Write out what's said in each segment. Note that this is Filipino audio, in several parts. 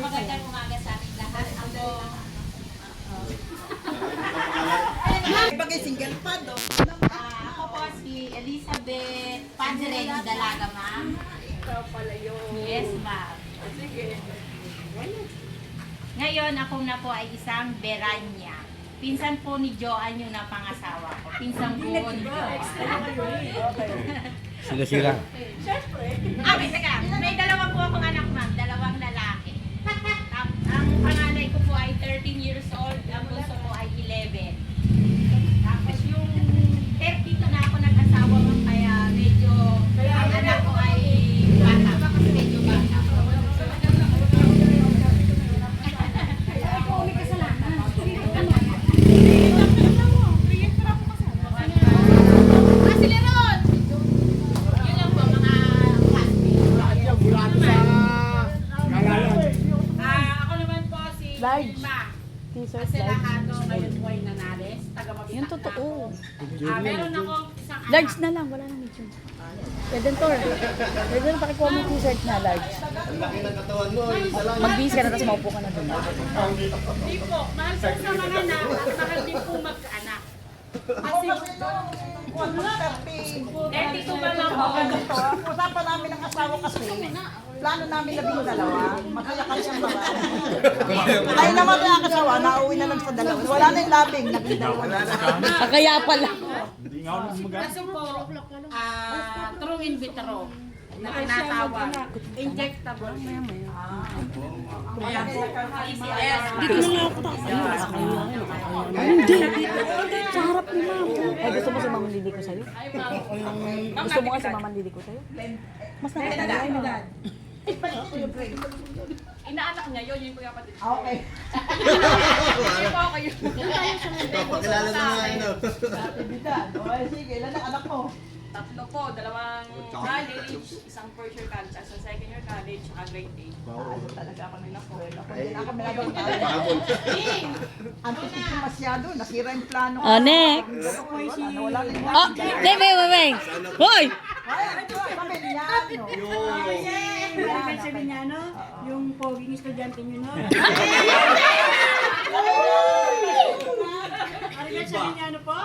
magandang umaga sa ating lahat. Bagay single pa do. Ako po si Elizabeth Panzerelli Dalaga, ma'am. Ikaw pala yun. Yes, ma'am. Sige. Ngayon, ako na po ay isang Beranya. Pinsan po ni Joanne yung napangasawa ko. Pinsan po ni Joanne. Sila-sila. Siyempre. Wait, teka. May dalawa po akong anak, ma'am. Dalawang lalaki. Ang panganay ko po ay 13 years old. Ang bunso ko ay 11. Tapos yung 32 na ako nag-asawa, ma'am. Kaya medyo, ang anak ko ay bata. Kasi medyo bata. Ako naman po si Large. Vilma. T-shirt Kasi large. lahat ngayon po ay nanales. Taga-Mabitak Yung totoo. meron akong isang anak. Large na lang, wala na medium. Redentor. Redentor, pakikuha mo yung t-shirt na large. Magbihis ka na, tapos maupo ka na doon. Hindi po. Mahal po sa mga anak at mahal din po mag-anak. Ako kasi nung 32 ba lang ako? usapan namin ng asawa kasi. Plano namin 12. Magkaya-kaya siyang babae. Tayo naman yung asawa, nauwi na lang sa dalawa. Wala na yung labing, nagdalawa na lang. Kaya pala. Kaso po, true in vitro. Nakanasawa. Injectable. Kaya po, PCS. Dito na lang ako Hindi. Sa harap ni ma'am. Ay, gusto mo si Mama Lili ko sa'yo? Gusto mo nga si Mama Lili ko sa'yo? Mas nakakalain mo. Inaanak niya yun, yung kuya patid. Okay. Hindi po ako yun. Pakilala na nga ano. Aktividad. Okay, sige. Ilan ang anak mo? Tatlo po, dalawang college, isang first year college, isang second year college, saka grade 8. Ano talaga ako ng eskwela. Kung hindi na kami nagpapalala. Ang titigil masyado. Nasira yung plano ko. Next. Wala na yung Oh, wait. Hoy! Ay, ito, pamilyano. Maribel Sevillano, yung poging estudyante nyo, no? Maribel Sevillano po.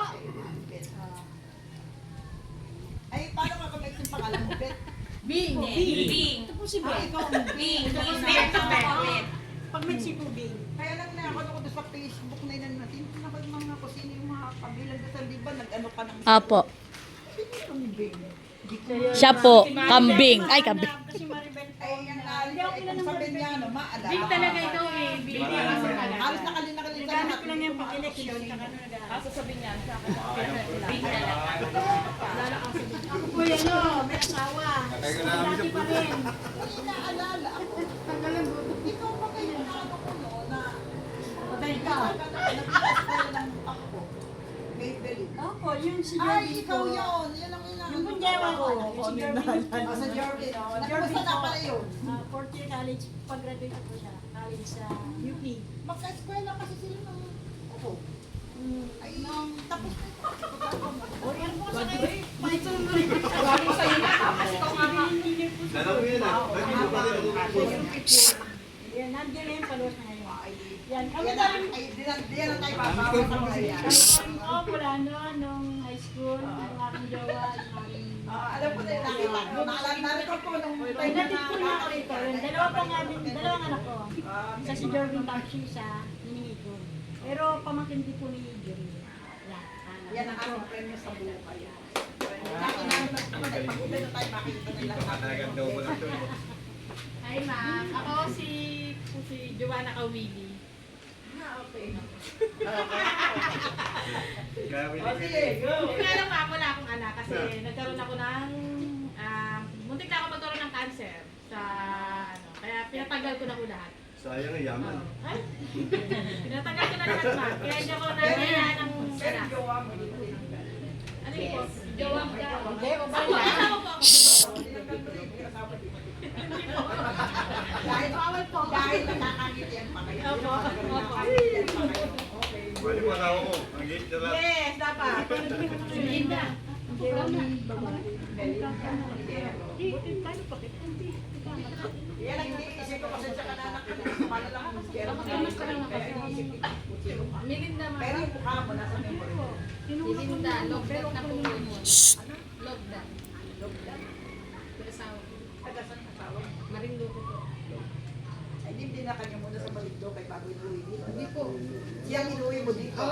Ay, paano ka mag yung pangalan mo, Bet? Bing. Bing. Ito po si Ah, Ben. ikaw. Bing. Bing. Pag Mexico, Ben. Kaya lang na ako doon sa Facebook na yun natin. Nakal mga kusina yung mga kabilang doon. Di ba nag-ano ka ng... Apo. Sino kami, Ben? Siya po. Kambing. Ay, kambing. Kasi Maribel po. Ay, yung kung sabihin niya, ano, maalala. Bing talaga ito eh. Bing. Halos nakalina ka rin Nagamit ko lang yan pag election. Saka ano nag-aaral. Kaso sabihin niya, sa akin, Bing talaga. Ako po yan, no? May asawa. Dati pa rin. Hindi naalala ako. Ikaw ba kayo na ano ko, no, na... Patay ka. Nag-i-style ng takbo. Maybelline. Ako, yung si Ay, Jorvin ikaw ko. yun. Yan ang ina. Yung kunyewa ko. Yung si Jorvin. Sa Jorvin. Jorvin Nagpusta na po. pala yun. Fourth year college. Pag-graduate ako siya. College sa UP. Magka-eskwela kasi sila ng... Ako. Ay, tapos na ito. Lalaki yun ah. Nagpilo pa rin. Yan, nandiyan na yung palos na ngayon. Yan, kami Yan na na, ay, di na tayo babawa sa mga yan. wala noon, nung high school, yung aking jowa, yung aking... Alam ko na yung nakita ko. Naalala ko nung time na Pinatid ko na ako rito. Yung dalawa pa nga din, dalawang anak ko. Isa si Jorvin Tamsi, isa hiningi ko. Pero pamangkin din po ni Jorvin. yan ang aking premyo sa buhay. Pag-uwi na tayo, makikita nila. Talagang daw mo lang ito. Hi ma'am, ako si Joanna Kawili. Kaya Hindi alam pa, wala akong anak kasi nagkaroon ako ng, muntik na ako magkaroon ng cancer sa, kaya pinatagal ko na ko lahat. sayang ang yaman. Ay, pinatagal ko na lahat ma'am, kaya hindi ako nangyayan ng anak. Ano yun po? Jowa mo ka? Hindi, asawa po ako. Dahil nakakangitian pa kayo. Opo. Bali mo na ako. Ang gate na lang. Yes, dapat. Linda. Yan ang iniisip ko kasi sa kananak ka na. Mas ka lang nakasama. Milinda ma. Pero yung mukha mo nasa memory mo. Milinda, logdat na po yun. Logdat. Pinasawa ko. Tagasan na tawag. Marinduque po. Ay, hindi na kanya muna sa Maligdo kay bago inuwi dito. Hindi po. Siyang inuwi mo dito.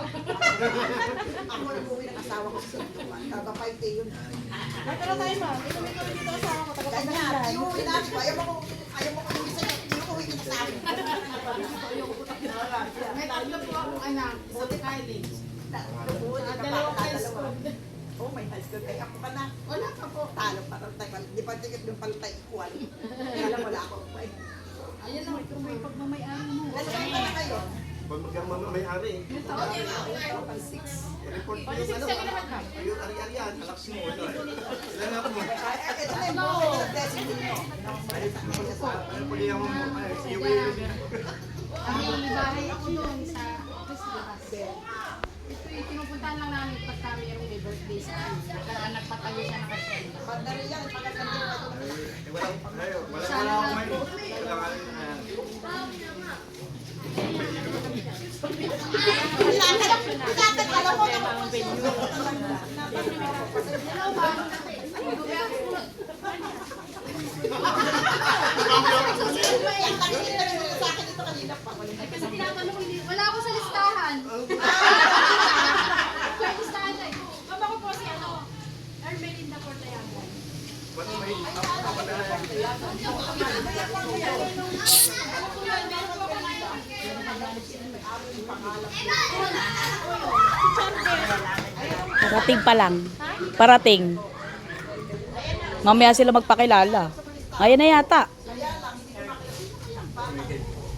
Ako nag-uwi ng asawa ko sa Santuan. Taga-5K yun. Natala tayo ma. Inuwi kami dito asawa ko. Ganyan, iuwi natin ko. Ayaw mo kung isa niya. Iuwi kita sa amin. May tatlo po akong anak sa college. Dalawang high school. Oh, may high school. Kaya ako ka na. Wala pa po. Talo pa tayo. Di pa ticket yung paltay equal. Kaya lang wala ako. Ayun lang. May pagmamayari mo. Nasaan ka na kayo? Pag may-ari. Report mo yung ano. Ayun, ari-arian. Alaksi mo. Sila nga po. Ito na yung blessing ninyo. Ano pag yung iwi? May bahay ako doon sa office de base. Ito yung pinupuntahan lang namin pag kami yung may birthday sa akin. Nagpatayo siya ng kasyenda. Bandari yan. Pagkasan din ako. Wala akong may. Wala nga rin. Alam mo naman. Kasi tinatanong ko, wala ako sa listahan. May listahan na eh. Mama ko po si ano, Ermelinda Portayagan. Ba't may ako na Parating pa lang. Parating. Mamaya sila magpakilala. Ayan na yata.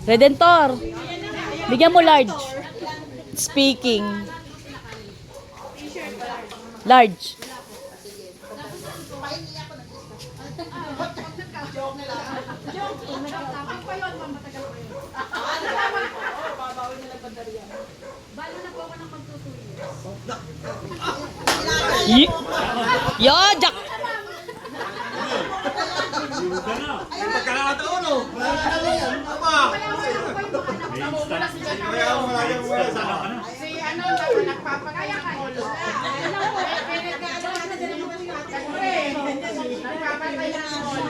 Redentor. Bigyan mo large. Speaking. Large. Balo na po ako ng magtutuloy. Yo, Jack. pagkakataon, oh. Wala na lang yan. Aba. Kaya ako malagang wala sa akin. Si ano, nagpapakaya ka. Nagpapatay ng hall.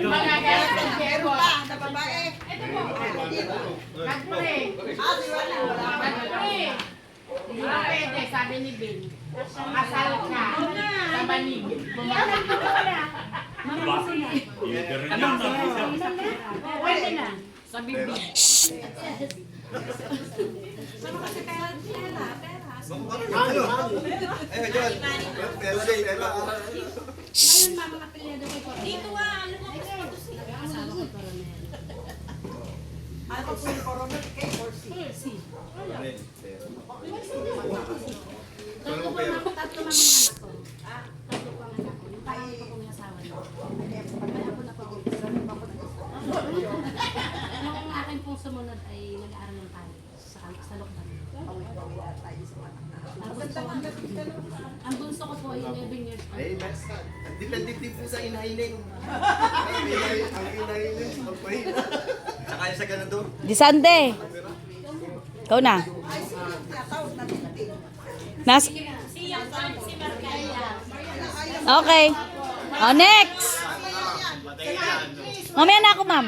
Mga galit. Na babae. Nagpre. Nagpre. Hindi na pwede, sabi ni Ben. Asal ka. Sa banig. Pwede na. Sa bibig. Ayun, dyan. Pero day, eba. Ngayon, mama kapilya kay Portayagan. Dito ano mo kasi asawa ko para na yan. Ano po yung coronel K or C? Tatlo pa mga anak ko. Tatlo pa ang anak ko. Yung pangalan ko kung asawa niya. Kaya ako na po. Ang akin pong sumunod ay nag-aaral ng college sa Lokban. Ang bunso ko po ay 11 years old. Ay, mas. Dipende po sa inahiling. Ang inahiling. Ang pahin. Saka yung sa ganado. Di Sande. Ikaw na. Nas Okay. Oh, next. Mamaya na ako, ma'am.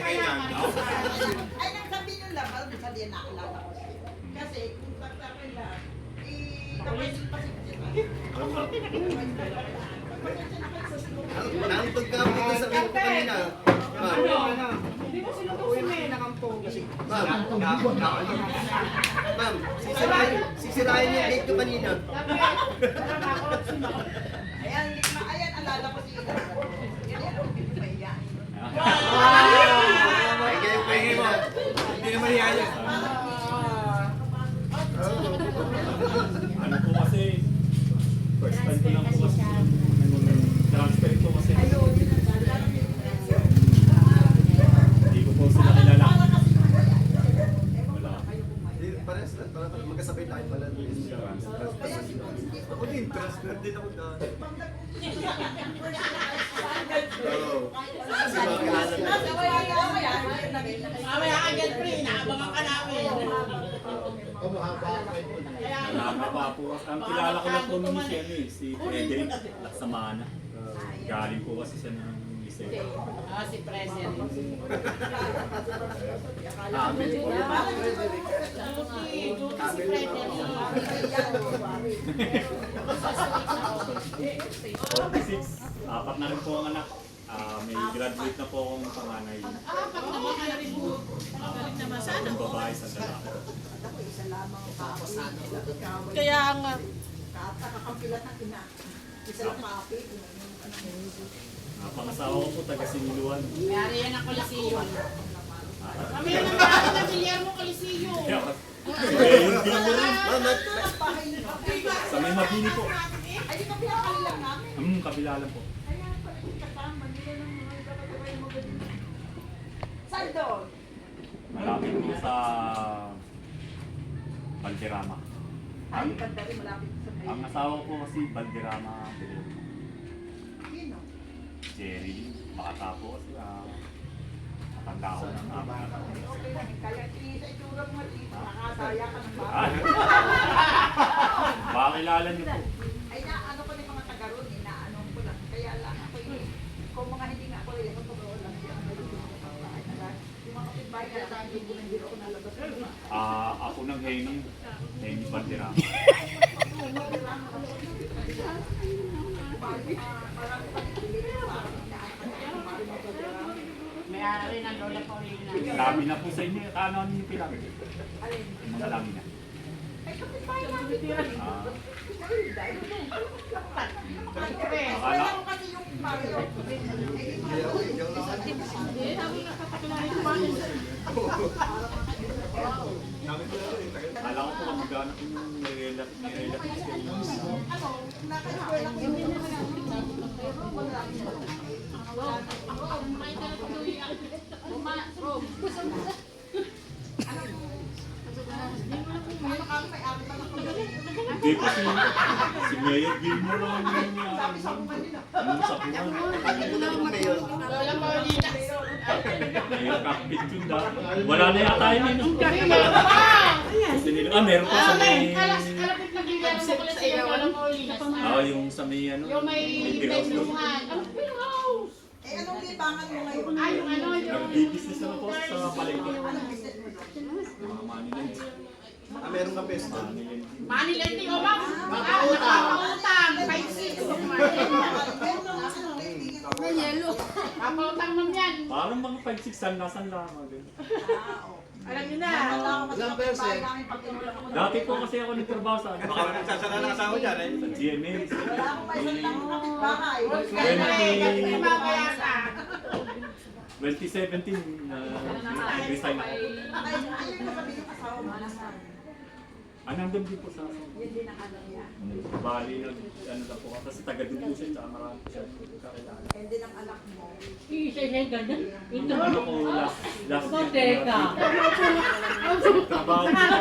Ay, nang sabi nyo lang, alam mo, sabi na naalala ko siya. Kasi, kung pagsabi lang, kapasin pa Nantog ka po sa iyo ko kanina. Ma'am. Hindi mo sinutusin mo eh, nakampong. Ma'am, sisirain yung gate ko kanina. Ayan, alala ko si Ina. Ganyan, pinipaya. Ay, kayo mo. Hindi naman yan. Ano po kasi, first time ko lang po kasi transfer ko kasi hindi ko po sila kilala. Wala. Parehas lang, parang magkasabay tayo pala. Ako din, transfer din ako dahil. Oo. Nakakapa po. Ang kilala ko lang po nung si ano eh, si Frederick Laksamana. Galing po kasi siya ng Liceo. Si President. Amin po. 46, apat na rin po ang anak. May graduate na po akong panganay. Ang babae sa lalaki. Kaya nga. Kakakampilan na ina. Isa lang kape. Pangasawa ko po taga Siniluan. Mayari yan ang Coliseo. Kami na naman na Guillermo Coliseo. Hindi mo rin. Sa may Mabini po. Ay, di ka pinakalilang namin. Kabila lang po. Kaya pala yung kasama nila ng mga iba-iba maganda. Saan doon? Malapit po sa Balderrama. Ay, banda rin malapit sa kayo. Ang asawa ko kasi Balderrama. Sino? Jerry. Baka po kasi matanda ko ng ama. Okay lang. Kaya sa itsura mo nga, nakakadaya ka ng Ah! bahay. Baka kilala niyo po. Ay, naano ko na yung mga taga roon, inaano ko lang. Kaya lang ako yung, kung mga hindi nga ako rin, ako totoo lang, hindi ako nalito ng kapatay. Yung mga kapitbahay na sa akin, hindi ako nalabas. Ako ng Henny. Henny Balderrama. Mayari ng Lola Paulina. Lami na po sa inyo. Ano yung pilang? Yung mga lami na. Ay, kapitbahay namin. Ah, Kaya ako kasi yung Mario. Kala ko po kamag-anak yung nirelatives kayo. Ano, naka-square lang yun. Pero marami na. Hindi po si Mayor Gilmore lang yung sapuan. Lola Paulina. Mayor Cockpit yun dahil. Wala na yata yun. Kasi nila, meron po sa may... Kalapit na Guillermo Coliseo, Lola Paulina. Yung sa may ano, Yung may Piros doon. benuhan. Ano benuhouse? Eh, anong libangan mo ngayon? Ay, yung ano, yung... Nag-business na po sa palengke. Anong business mo? Mga money lens. Meron ka best. Money lens. Money lending o ma'am? Papautang. 5-6. Papautang ma'am yan. Parang mga 5-6 nasan lang. Alam niyo na. Ilang percent? Dati po kasi ako nagtrabaho sa ano. Baka nagsasara ng asawa dyan eh. Sa GMA. Wala akong pa isang lang kapitbahay. Ganun mamaya ka. 2017 nag-resign ako. Ay, ayun na sabi yung asawa mo. Nandun din po sa akin. Yun din ang ano niya. Bali, ano na po. Kasi taga din po siya, tsaka marami siya kakilala. And din ang anak mo. Isa yung ganyan. Ito. Ano ko last year. Teka. Trabaho ko sa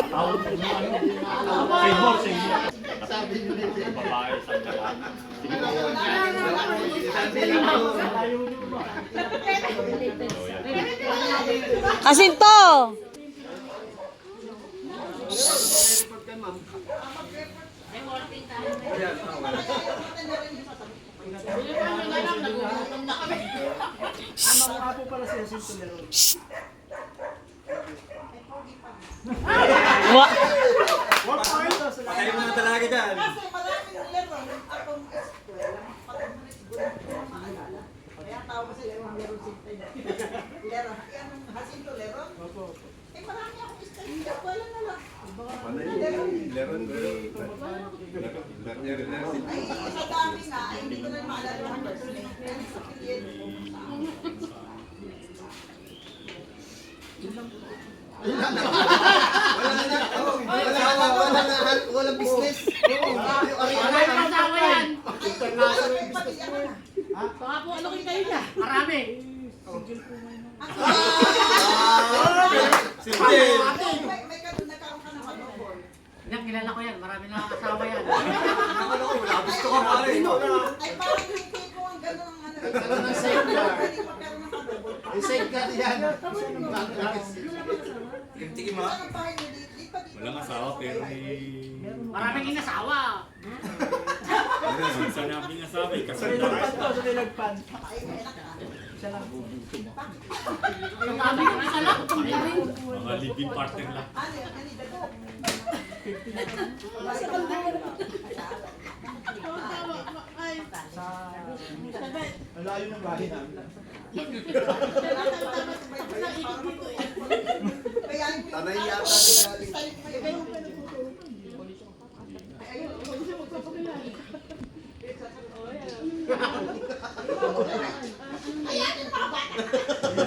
tawag ko na ano. Seymour. Sabi niyo din. Babae sa lalaki. Sige po. Asinto! Wa! Patay mo na talaga dyan. Kasi maraming leron akong eskwela. Patay mo na siguro yung maalala. Kaya tawag ko sila yung leron sintay. Leron. Yan ang Jacinto leron? Opo. Eh marami akong eskwela. Wala na lang. Leron ko. Ay, sa dami na. Ay, hindi ko na maalala ang first name. Kaya sa kilid ko. Walang business. Asawa yan. Ay, pati yan na. Baka po ano kayo niya? Marami. Sige. May nagkaroon ka ng manobol. Yan, kilala ko yan. Marami na asawa yan. Gusto ko pare. Ay, parang hindi ko ang gano'n ang ano. Tingin mo? Ang bahay niyo dito, di pa dito. Walang asawa pero may... Maraming inasawa. Minsan namin nasabi kasi Ay, anak ka. Marami yung isa lang. mga living partner lang. Ano yun? Ano yun? Malayo ng bahay namin. Tanay yata din galing.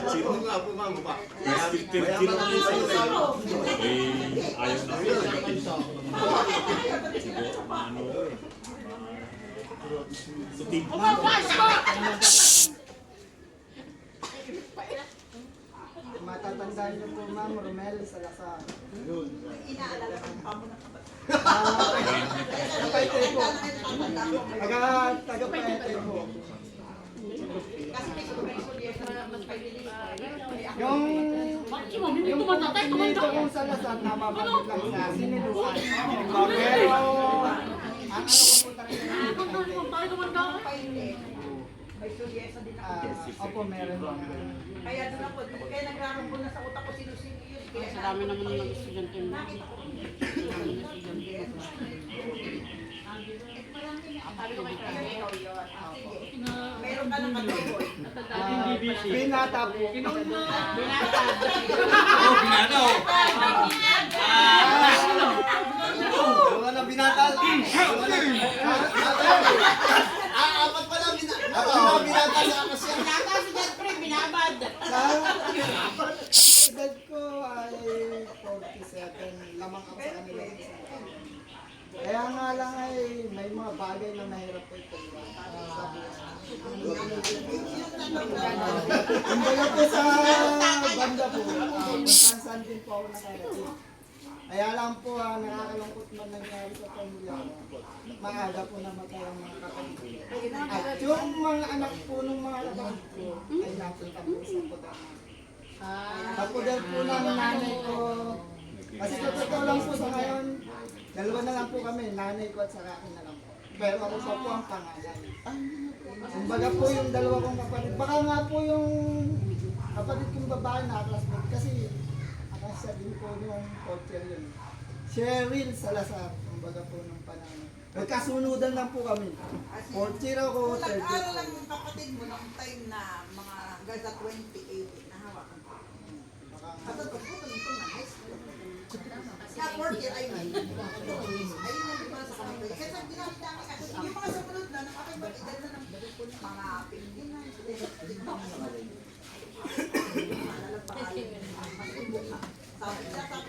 Sino nga po ma'am ba? Tirtiro na yung sa'yo. Eh, ayaw na rin. Siguro, maano eh. Sutin. Matatandaan niyo po ma'am, Romel Salazar. Inaalala ko pa mo na kapatid. Taga-Paete po. Kasi may supervision yan na mas pagbilis. Yung pinito kong Salazar na mabagit lang sa siniluan. Pero, ang ano ko po talaga May sulyesa din ako. opo, meron lang. Kaya doon ako, kaya nagrarambol na sa utak ko sino-sino yun. Kaya Marami naman ng estudyante mo. meron ka ng katuloy. Binata po. Dalawa na binata. Apat pa lang binata. Binata sa kasi. Sa edad ko ay 47, lamang ako sa kanila. Kaya nga lang ay may mga bagay na mahirap po ito. Kumbaga po sa banda po, kung saan din po ako nakarating. Kaya lang po, nakakalungkot man nangyari sa pamilya ko. Maaga po namatay ang mga kapatid. At yung mga anak po ng mga kapatid ko ay napunta po sa Pudan. Sa Pudan po ng nanay ko. Kasi sa totoo lang po sa ngayon, dalawa na lang po kami, nanay ko at saka akin na lang po. Pero ako pa po ang pangalan. Kumbaga po yung dalawa kong kapatid. Baka nga po yung kapatid kong babae na classmate kasi akasya din po yung culture yun. Cheryl Salazar, kumbaga po nung panahon. Nagkasunudan lang po kami. Fourth year ako, third year Nag-aaral po. lang yung kapatid mo noong time na mga gaza 2018 na hawakan ko. At ito po, ito na high school. Sa fourth year ay may. Ayun ang di ba sa kanila. Kasi ang ginamit namin kasi yung mga sumunod na nakakibag-edad na ng mga Pilipinas. Sabi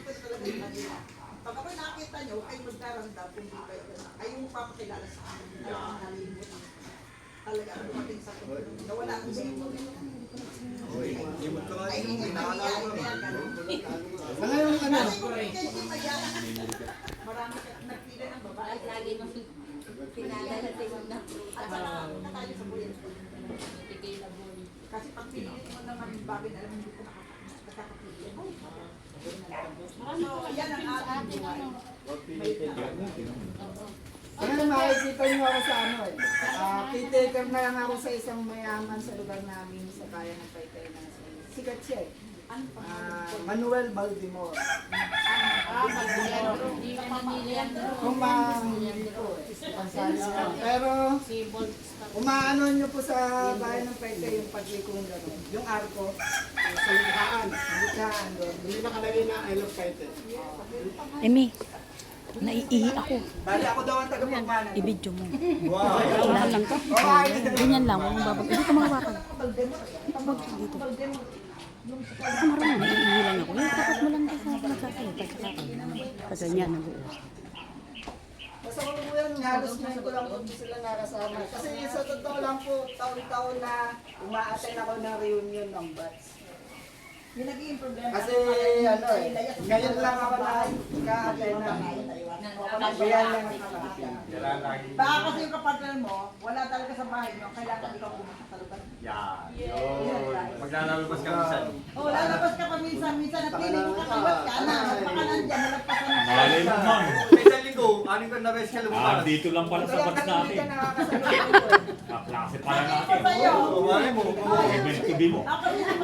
ko talaga yung kanila. Pag ako nakita nyo, ay magdarandam kung di kayo gano'n. Ay yung papakilala sa akin. Ay ang nalimutan. Talaga ang dumating sa akin. Nawala ang sino. Ay hindi nangyayari kaya gano'n. Sa ngayon, ano? Kasi kung kay Tita Yana, marami ka nagpila ng babae. Lagi nung pinadala na At saka nakatayo sa bulit. Kasi pag pinilit mo naman yung bagay na alam mo hindi ko nakakapili. So, yan ang ating buhay. Ano makikita niyo ako sa ano eh. Caretaker na lang ako sa isang mayaman sa lugar namin sa kaya ng Taytay na sikat siya eh. Manuel Baldimor. Kung mahihili po eh. Pansali siya. Pero umaano niyo po sa bayan ng Taytay yung paglikong gano'n. Yung arko. Sa likhaan. Sa likhaan doon. Hindi nakalagay na I love Taytay. Emi, naiihi ako. Bali ako daw ang tagapagmana. I-video mo. Wow. Unahan lang to. Ganyan lang, huwag mong babag. Hindi ka mga bakal. Dito. Ako marunong, naiihi lang ako. Yung tapat mo lang sa nagsasalita sa akin. Pag ganyan, nag-uus. Basta ko po yan, halos ngayon ko lang po sila nakasama. Kasi sa totoo lang po, taon-taon na umaattend ako ng reunion ng batch. Yung naging problema. Kasi ano eh, ngayon lang ako na-attend na. Kaya lang Baka kasi yung kapartner mo, wala talaga sa bahay nyo, kailangan ikaw pumunta sa lugar. Yan. Yun. Maglalabas ka minsan. Oh, lalabas ka pa minsan at piling mo kakawat ka na, baka nandyan, malagpasan mo. Malay mo, ma'am. Sa isang linggo, aning ka na best ka Ah, lumabas. dito lang pala sa batch natin. Kaklase pala natin. Sa'yo. Malay mo. Event to be mo. Ako din ang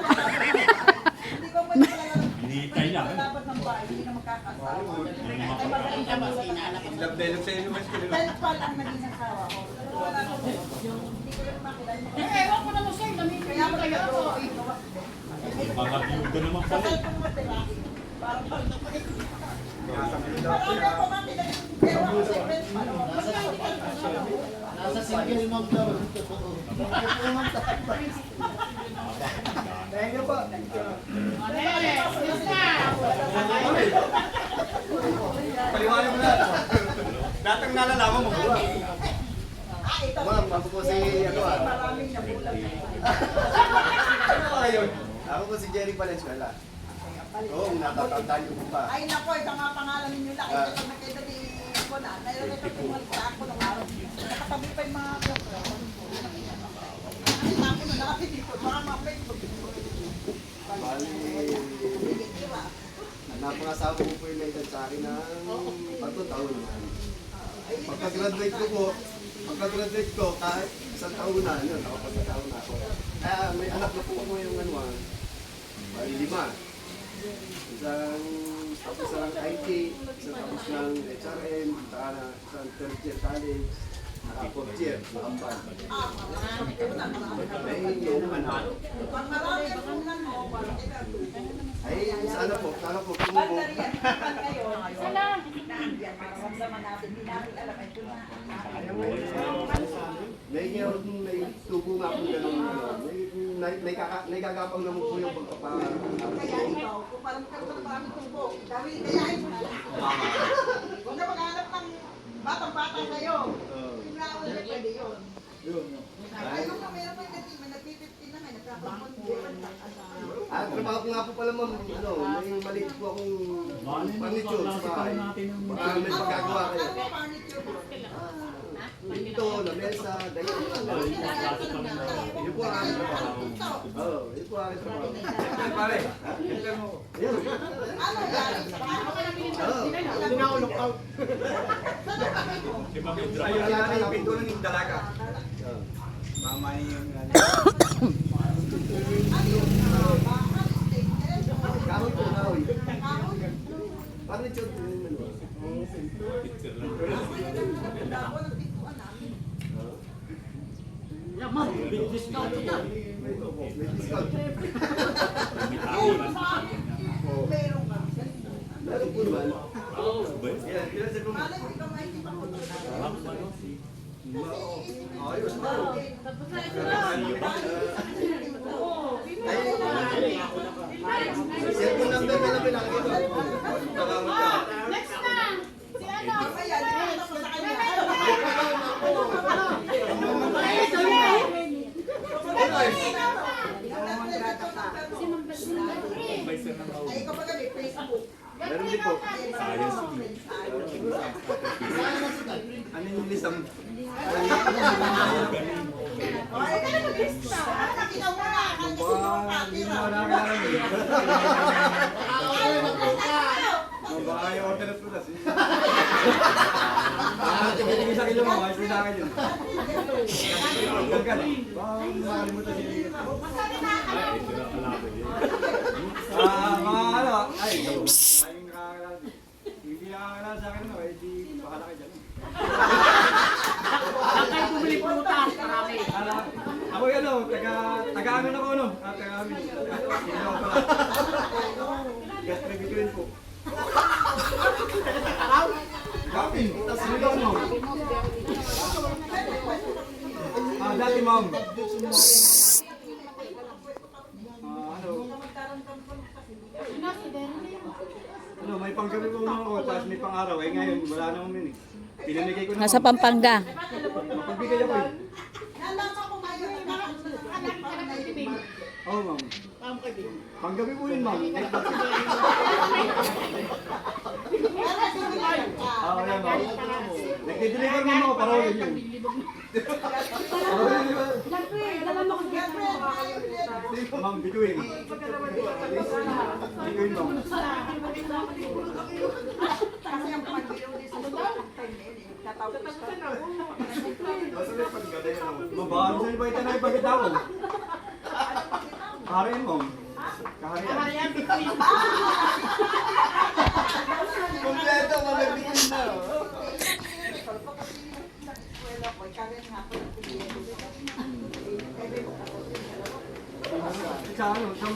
hindi ko pwede talaga Hinihintay lang. dapat ng bahay, hindi na magkakasama. Hindi naman Ay, magaling ka mula ka. Love dialogue sa inyo, mas ko diba? Self-call ang naging asawa ko. Pero wala ko. Hindi ko rin makilala. Ewan ko naman sa'yo, dami Kaya ako kayo ako. Mga biyuga naman Sa pala. cellphone mo, diba? Parang marami ako makilala. Pero ako sa friends, Nasa single mom daw. Thank you po. Paliwanag mo na. Datang nalalaman mo. ito. Ma'am, ako po si ano ah. Maraming nabulag. Ano ba yun? Ako po si Jerry Valenzuela. Oo, natatandaan niyo po pa. Ay nako, ito nga pangalan ninyo lang. Ito pag nakita ni ko na, nairoon ito pumalit sa ako ng araw. Nakatabi pa yung mga kapra. Nakita ko na nakapilipod, mga Facebook. Bali, napangasawa ko po yung naitad sa akin ng pagkataon. Pagka-graduate ko, kahit isang taon na, yun, nakapagkataon na ako. Kaya may anak na po ako yung ano, bali 5. Tapos ng IT, isang tapos ng HRM, isang third year college, fourth year, nakapal. Ay, yun naman ako. Pag marami ang punan mo, parang Ay, sana po, kung mo. Bandarian, kapag kayo, nandiyan, para ramdaman natin, hindi namin alam, ito na. May tubo nga po gano'n, may gagapang naman po yung pagpapahal. Kaya ikaw, kung parang magkaroon ng maraming tubo, gawin, kayain mo na lang. Huwag na maghanap ng batang-bata kayo. Yung naawal na pwede yun. Ay, nung meron pa yung may nag-50 na may nagkakaroon. Trabaho ko nga po pala ma'am, may maliit po akong furniture sa bahay. Baka may pagkagawa kayo. Ano ba furniture mo? Ito, lamesa, dayo. Yun po ang aking trabaho. Oo, yun po ang aking trabaho. Pare, yun. Ano yan? Hindi na ako lookout. Ayun na yung pintuan ng dalaga. Mama yung kahoy po, kahoy. Furniture po yung ano. May discount. Meron ka. Meron po naman. Ilan sa room? Malay mo ikaw may hindi pa ko. Ayos na. Cellphone number na lang pinakita ko. Tawag ka. Mamaya, di ko sa kanya. Ay, ikaw pa kami, Facebook. Meron din po. Ano yung lisang? Ay, nakita mo na, kasi yung patira. Baka yung order na tulas. Tingin sa kilo mo, ayos din sa akin yun. Huwag ka na. Baka makalimutan si Lili. Mga ano, ay, ayong nakakilala. Hindi nakakilala sa akin, ay di bahala kayo dyan. Ay, bumili prutas, marami. Ako yung ano, taga-amin ako ano. Taga-amin. Sino ako pala? Gas preview po. Kapin, tapos sino mo? Dati ma'am. Ano, may panggabi ko naman ako, tapos may pang-araw. Eh ngayon, wala naman yun eh. Pinamigay ko na. Nasa Pampanga. Mapagbigay ako eh. Nalaman ko ngayon, nagkakaroon na ng anak para na yung Oo ma'am. Panggabi po yun, ma'am. Ah, wala, ma'am. Nag-deliver naman ako, para ulit yun. Ma'am, bituin. Bituin, ma'am. Kasi ang pag-release sa time na yun, tatawag ko sa Basta may paggabi, ano. Mabaan sa iba ito na ipagkitaw. Kaharian, ma'am. Kaharian. Kompleto, magbibigay na. Sa ano, sa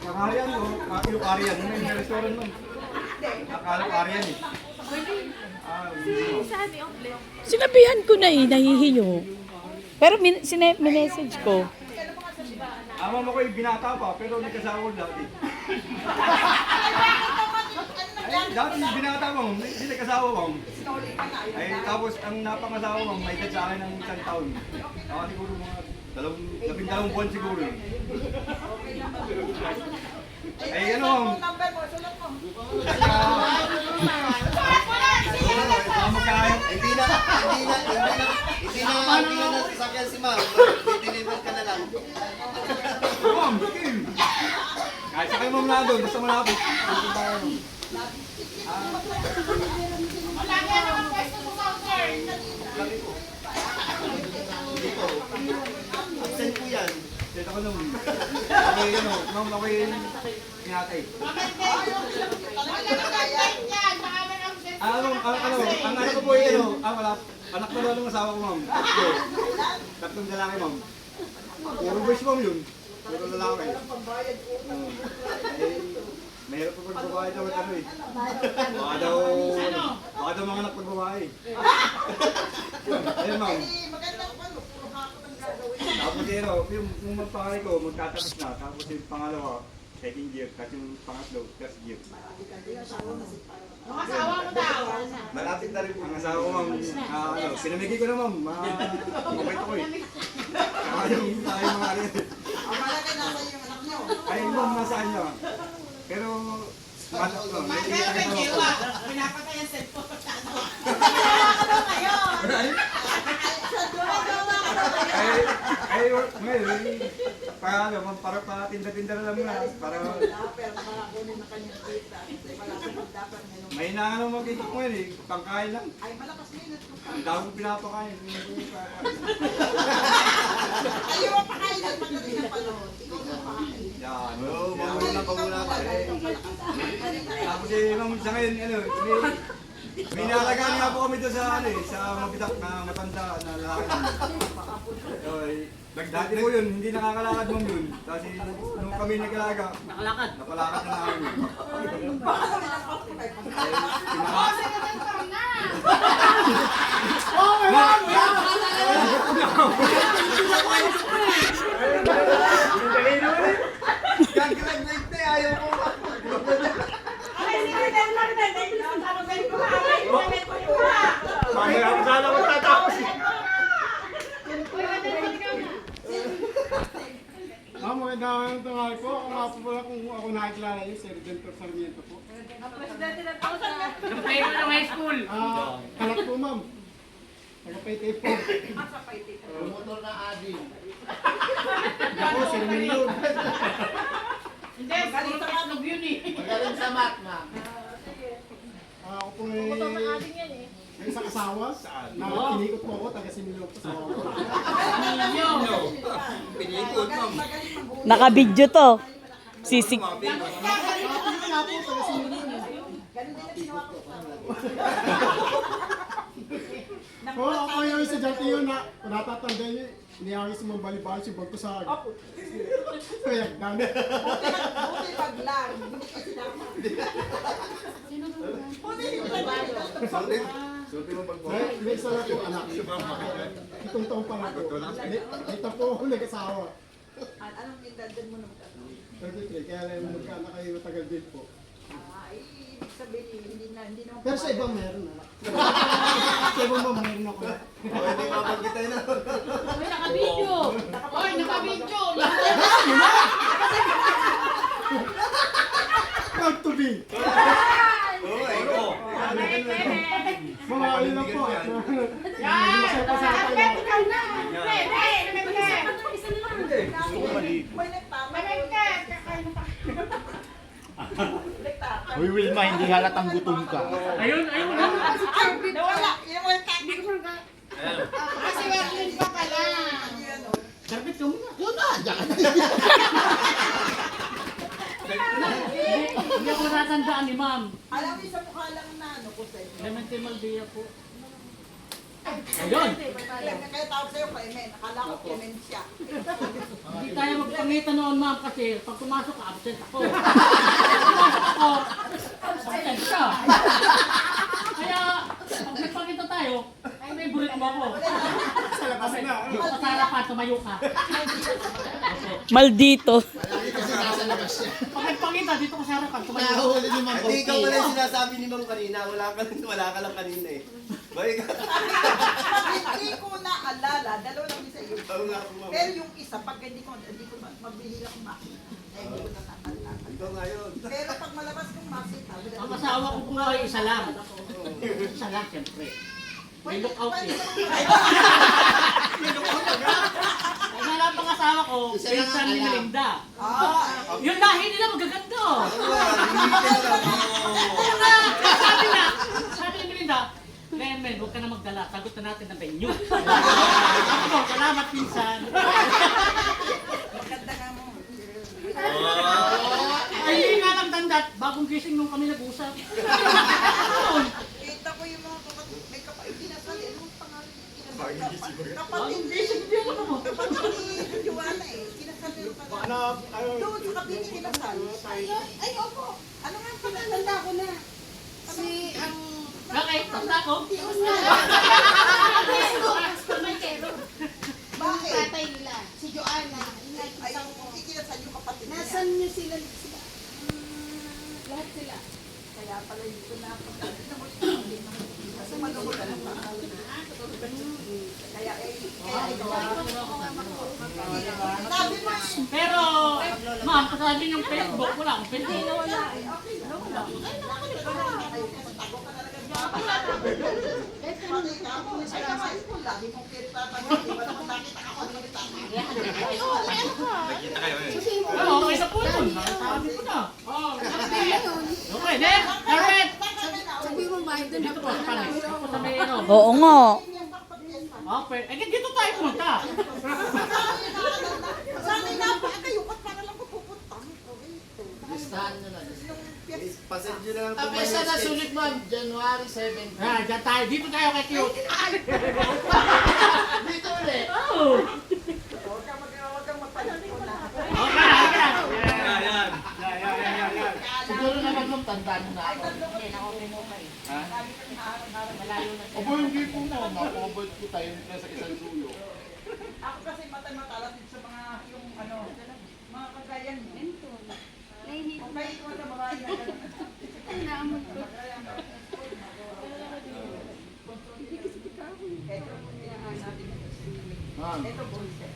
kaharian o ilok-arian. May restaurant, ma'am. Nakalok-arian eh. Sinabihan ko na nahihiyo. Pero minessage ko. Ma'am ako yung binata pa, pero may kasama ko dati. Dati binata ma'am, hindi nagkasawa ma'am. Ay tapos ang napangasawa ma'am, may edad sa akin ng isang taon. Siguro mga 12 buwan siguro. Ay ano ma'am, number mo, sulat mo. Hindi na nasasakyan si ma'am. Dideliver ka na lang. ma'am, sige. Kahit sa kayo ma'am na doon, basta malapit. Saan po yan? Dito ko naman. Okay, ano, ma'am, okay pinatay. Ang ano ko po yung anak na daw ng asawa ko, ma'am. Tatlong lalaki, ma'am. Puro boys, ma'am, yun. Puro lalaki. Mahirap po pag babae daw at ano eh. Baka daw mga anak pag babae. Ayun, ma'am. Magandang ano, puro hakot ang gagawin. Tapos yun, yung magpangalay ko, magtatapos na. Tapos yung pangalawa, second year. Tapos yung pangatlo, first year. Malapit na rin po. Ang asawa ko, ma'am, pinamigay ko na, ma'am. Mabait ako eh. Kaya yung mga rin. Ang malaki nasa yung anak nyo. Ay, ma'am, nasaan niya? Pero, nakikita ka naman po. Pinapatay ang cellphone sa ano. Ngayon, para tinda-tinda na lang na. Para, Dapat makakunin na kanyang kita. Kasi malaki ng dapat ngayon. may inaano magkikip mo yun eh. Pangkain lang. Ay, malakas minute ko pa. Ang dami ko pinapakain. Ayaw ang pakain at magaling na panood. Ikaw na pakain. Yan. Oo, mamuna pa muna ka eh. Tapos eh, ma'am, sa ngayon, may nalagaan nga po kami doon sa, sa mabitak na matanda na lalaki. Dati po yun, hindi nakakalakad ma'am yun. Tapos nung kami nagkalaga, napalakad na namin. Gag-graduate na eh, ayaw mo. Mamaya ako sana magtatapos eh. Magandang tanghali po. Ako nga po pala kung ako nakikilala niyo, si Redentor Sarmiento po. Yung flavor ng high school. Anak po ma'am. Taga-Paytay po. Promotor na Adi. Ako, Sir Million. Hindi, puro tatlog yun eh. Magaling sa math, ma'am. Ako po may isang asawa. Na inikot po ako, taga-Similyo po sa Pinikot ma'am. Nakabidyo to. Sisig. Oo, ako yung estudyante yun na natatanda niyo. Niyari sa mga balibali si Bagto sa akin. Kaya, dami. Buti paglang. Hindi kasi dapat. Suti mo pag May isa na po anak. Itong taon pa lang po. May tapo ako nag-asawa. Anong edad mo nung 33, kaya lang magkaanak kayo matagal din po. Ay, ibig sabihin, hindi na Pero sa ibang meron na. Sa ibang ba meron ako na. Pwede mapagkitay na. Uy, nakabidyo. Uy, Wilma, hindi halatang gutom ka. Ayun. Nawala. Yung mga takik. Kasi working pa pala. Karbit ka muna. Yun na, dyan. Hindi ako natatandaan ni ma'am. Alam mo, sa mukha lang na ano ko sa'yo. Clemente Maldea po. Ayun. Kaya tawag sa'yo, Clement. Akala ko Clement siya. Hindi tayo magpangita noon ma'am kasi pag pumasok ka, absent ako. Pag pumasok ako, absent ka. Kaya pag nagpakita tayo, ay may burit mo ako. Sa labas na. Dito ka sa harapan, tumayo ka. Maldito. Malaki kasi nasa labas siya. Pag nagpakita, dito ka sa harapan, tumayo ka. Nahuli ni Mang Hindi ikaw pala yung Bauti. sinasabi ni Ma'am kanina, wala ka lang kanina eh. Bye ka. Hindi ko naalala. Dalawa lang isa yun. Oo nga po, Ma'am. Pero yung isa, pag hindi ko mabihila kong makita. Eh, hindi ko nakakala. Ikaw nga yun. Pero pag malabas kong makita, Ang asawa ko po ay isa lang. Isa lang, siyempre. May lookout eh. Ang hanap ang asawa ko, Isa lang ang pinsan ni alam. Melinda. Ah, Yung lahi nila magaganda. Sabi ni Melinda, Clement, huwag ka na magdala. Sagot na natin ng venue. Ako, salamat pinsan. maganda nga mo. Ay, hindi nga lang dandat. Bagong gising nung kami nag-usap. Kita ko yung mga may kapatid. Kinasal, anong pangalan yung kinasal? Kapatid Bagong gising din ako mo. kapatid ni Joanna eh. Kinasal yung pangalan. Doon sa kapatid ni kinasal. Ay, opo. Ano nga ang pangalan? Tanda ko na. Bakit? Tanda ko? Bakit? Tatay nila, si Joanna. Ay, hindi kinasal yung kapatid niya. Nasaan niyo sila? Lahat sila. Kaya pala hindi ko na ako. Kasi maluhod ka ng pangalan. Kaya ikaw. Sabi mo eh. Pero, ma'am, kasabi niyong Facebook, wala akong Facebook. Nakita kayo yun. Oo, okay na po yun. Sabi ko na. Okay, next. Alright. Sabi mo ba, doon Dito po, panis. Dito sa may ano. Oo nga. Okay. Eh, dito tayo pumunta. Sana na pa kayo para lang ko pupunta. Listahan nyo na. Pasensya na lang Ang isa na sulit mo, January 17. Ah, dyan tayo. Dito tayo kay Cute. Dito ulit. Oh. Huwag kang mapalit ko na. Okay, okay. Yan. Siguro naman mong tandaan na ako. Abo, hindi po mo. Mapobot ko tayo sa isang suyo. Ako kasi mata-matalas sa mga yung ano, mga kagayan mo. Okay, ikaw na mga Ma'am, ito bullshit.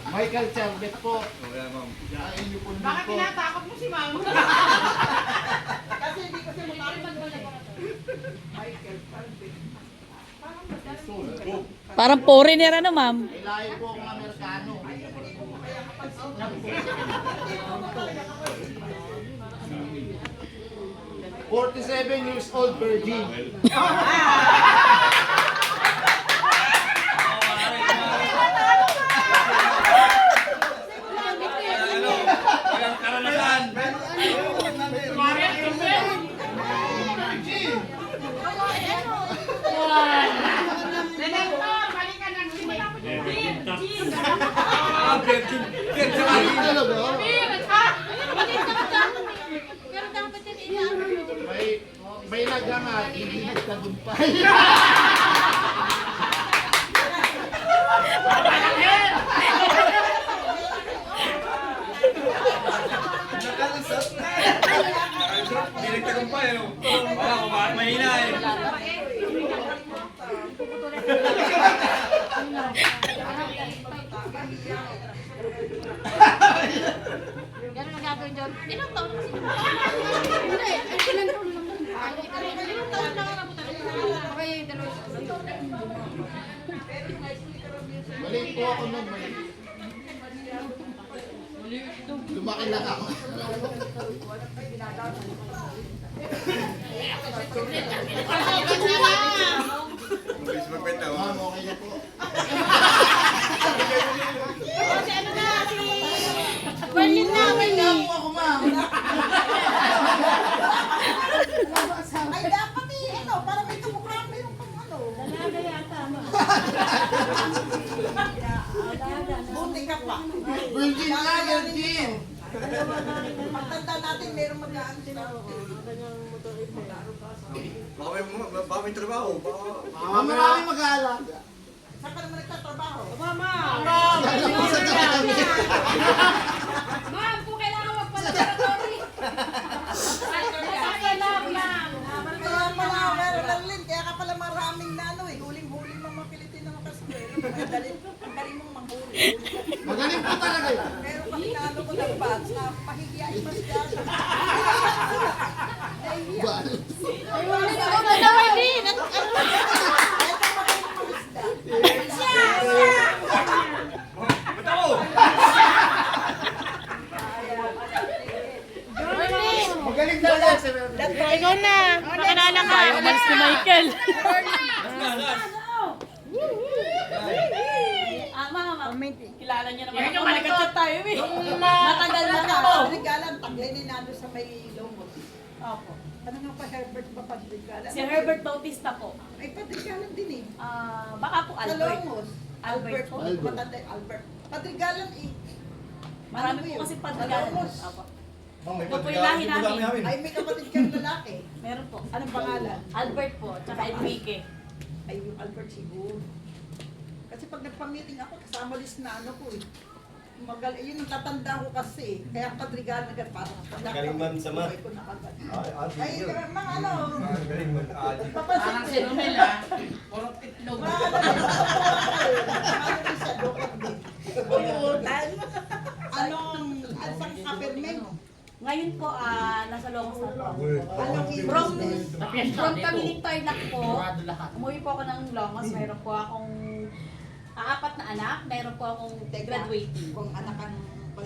Michael Charvet po. Okay, ma'am. Kain niyo po din Bakit po. tinatakot mo si Mama? Kasi hindi ko siya matakot. Michael Calvin. Parang foreigner ano, ma'am? May layo po akong Amerikano. 47 years old virgin. Walang karanasan. Ah, virgin. Virgin. Talaga? May nagangat, hindi nagtagumpay. Nakalusot na. Hindi nagtagumpay, ano? Wala, kumain mahina eh. Ganun ang gagawin dyan. Ilang taon na kasi? Hindi, ilang taon lang. Ilang taon na nga po talaga. Okay, dalawa. Mali po ako nun. Muli Lumaki lang ako. Mabilis magkwenta. oh. Ma'am, okay na po. Berlin namin eh. Ako, ma'am. Ay, dapat eh, ano, para may tumukha mo yung pang ano. Dalaga yata mo. Buti ka pa. Virgin na, virgin. Pagtanda natin, meron mag-aan din ako. Baka may trabaho. Ma'am, maraming mag-aalaga. Saan ka naman nagtatrabaho? Ma'am, kung kailangan magpa-laboratory. Ay, lang, ma'am. Kaya pala, meron lang Lin, kaya ka pala maraming na ano eh, huling-huling mga makilitin na makaswelo. Ang galing mong manghuli. Magaling po talaga yun. Meron pa hinalo ko ng batch na pahihiyain masyado. Nahihiya. Ay, wala ko na naman din. Ito magaling mga isda. Ba't ako? Magaling talaga. Ikaw na. Nakilala ka. Umalis si Michael. Kilala niya naman ako. Nagkachat tayo eh. Matagal na ako. Padrigalan, taglinin na doon sa may lumot. Opo. Ano nga pa, Herbert ba Padrigalan? Si Herbert Bautista po. Ay, Padrigalan din eh. Baka po Sa Albert. Longos. Albert po. Albert. Matanda yung Albert. Padrigalan eh. Marami Ano po yun? kasi Padrigalan. Longos. Opo. Ma'am, may Ito po yung pagkakaalam lahi din po namin. namin. Ay, may kapatid kang lalaki. Meron po. Anong pangalan? Albert po. Tsaka Enrique. Ay, yung Albert siguro. Kasi pag nagpa-meeting ako, kasama list na ano ko eh. Yun ang tatanda ko kasi. Kaya Padrigalan agad parang Galing man sa math. ko na agad. Ate Ay, yun. mga ano, Galing man. Ate. papansin ko. Romel ah. Puro itlog. Anong, asang kapermen? Ngayon po, nasa Longos na po. Anong From, business? from Camiling Tarlac po, Sigurado lahat. umuwi po ako ng Longos. Meron po akong apat na anak. Meron po akong graduating. Kung anak ang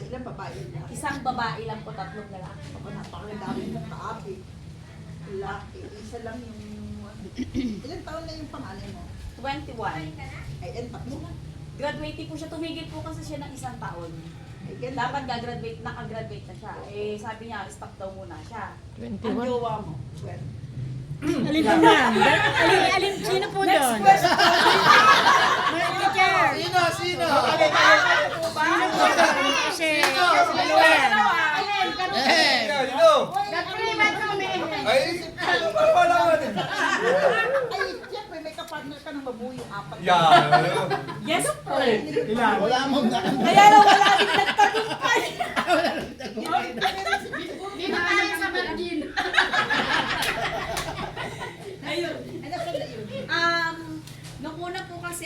ilang babae na. Isang babae lang po, tatlong lalaki. Ako napakadami mong kaapi. Laki. Isa lang yung... Ilang taon na yung panganay mo? 21. Ay, tatlo. Graduating po siya. Tumigil po kasi siya ng isang taon. Ay, ganun. Dapat gagraduate, nakagraduate na siya. Eh, sabi niya, stop daw muna siya. Ang jowa mo. Well, Alin po ma'am? Alin, sino po doon? Sino? Sino? Kasi, ano yan? Dito! Ay, ano ba pala natin? ay, siyempre may kapartner ka ng mabuyo apat. Yan. Yes po. Ilan? Wala mo na. Kaya lang wala din nagtagumpay. Dito tayo sa Virgin. Ayun. Ay, nasa na yun? Nung una po kasi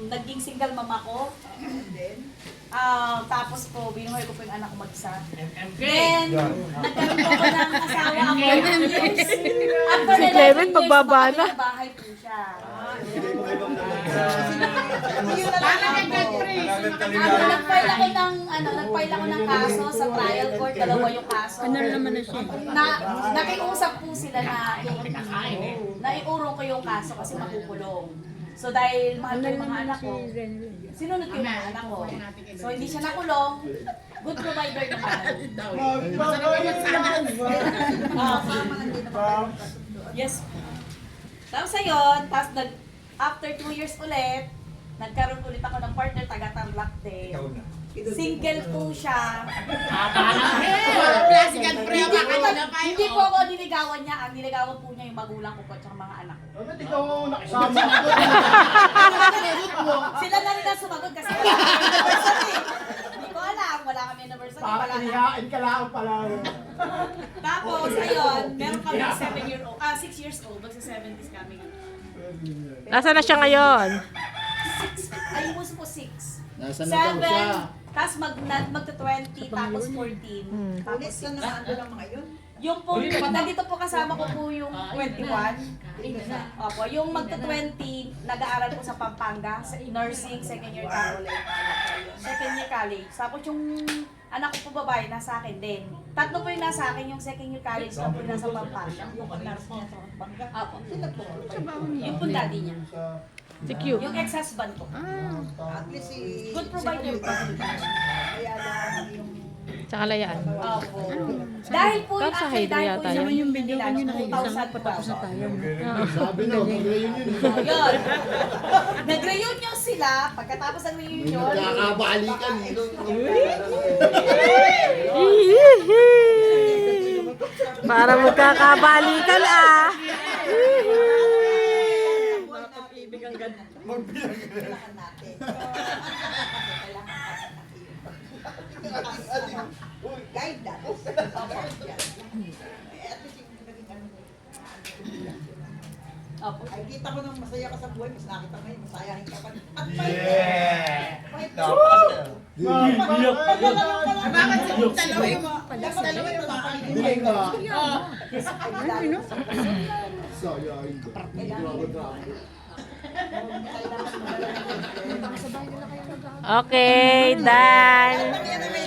naging single mama ko. And then, Tapos po, binuhay ko po yung anak ko mag-isa. MMK. Then, nagkaroon po ako ng asawa ako. Si Clement, pagbabana. Bahay po siya. Hindi mo kayo bang yun na lang ako. Nagfile ako ng kaso sa trial court, dalawa yung kaso. Ano naman na siya? Nakiusap po sila na naiurong ko yung kaso kasi makukulong. So dahil mahal ko yung mga anak ko, sinunod ko yung mga anak ko. So hindi siya nakulong, good provider naman. Yes. Tapos ayun, after 2 years ulit, nagkaroon ulit ako ng partner taga-Tarlac din. Single po siya. Hindi po ako niligawan niya. Ang niligawan po niya yung magulang ko po at mga anak ko. Ba't ikaw nakisama ako? Sila na rin ang sumagot kasi wala kami anniversary. Hindi ko alam, wala kami anniversary. Wala na. Ihain ka lang pala. Tapos, ayun, meron kami 6 years old. Magsa 70s kami. Nasaan na siya ngayon? 6, ay was po 6. Nasaan na daw siya? 7, tapos magta-20, tapos 14. Tapos Ulit na naman ano lang mga yun. Yung po, nandito po kasama ko po yung 21. Opo, yung magto-20, nag-aaral po sa Pampanga, sa nursing, second year college. Second year college. Tapos yung anak ko po babae, nasa akin din. Tatlo po yung nasa akin, yung second year college na po yung nasa Pampanga. Opo. Yung po daddy niya. Si Q. Yung ex-husband ko. At least si... Good provider po. Kaya lang yung... Sa kalayaan. Opo. Dahil po yung Sa actually, Hydro dahil yata po yan. yung video ko yung nakikita Patapos na tayo. Sabi nyo, mag-reunion yun. Yun. Nag-reunion sila. Pagkatapos ng reunion, Kakabalikan. Para magkakabalikan ah. Kailangan natin. Guidance. At least yung naging ano. opo. Ay, kita ko nang masaya ka sa buhay, mas nakita mo yun, masayahin ka pa. At may... Bakit Dalawa yung mga... Hindi ka. Sayang. Okay, done.